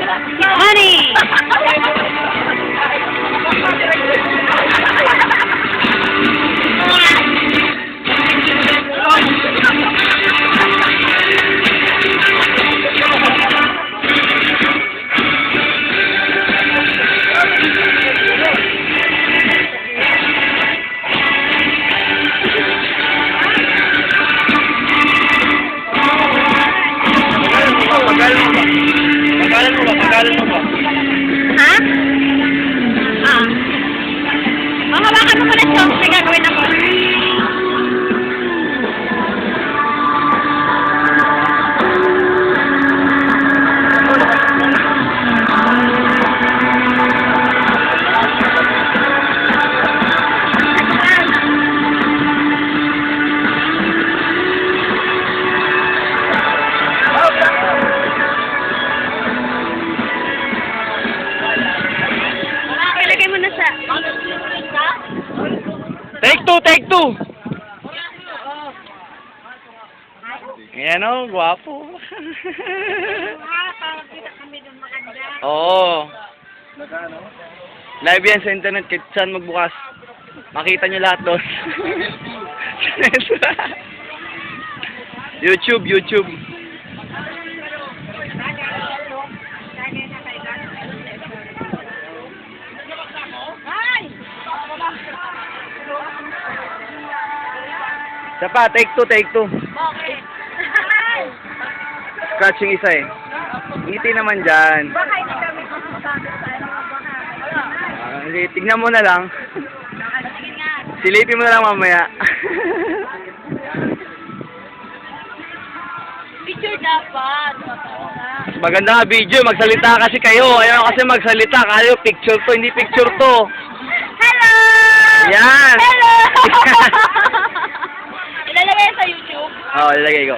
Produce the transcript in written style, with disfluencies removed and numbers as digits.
Money! Pagalan mo ba? Ha? Ah. Mamawakan mo muna siya. May gagawin ako. Ilagay mo na sa... Take two, take two! Ayan o, gwapo. Oo. Live yan sa internet, kahit saan magbukas. Makita nyo lahat doon. YouTube. Isa pa, take two. Bakit? Scratch yung isa eh. Ngiti naman dyan. Baka hindi kami masasabi sa ano. Hindi, tignan mo na lang. Sige nga. Silipin mo na lang mamaya. Picture dapat. Maganda nga video, magsalita kasi kayo. Ayaw kasi magsalita. Kayo, picture to, hindi picture to. Hello! Yan! Hello! Ilalagay sa YouTube. Oo, ilalagay ko.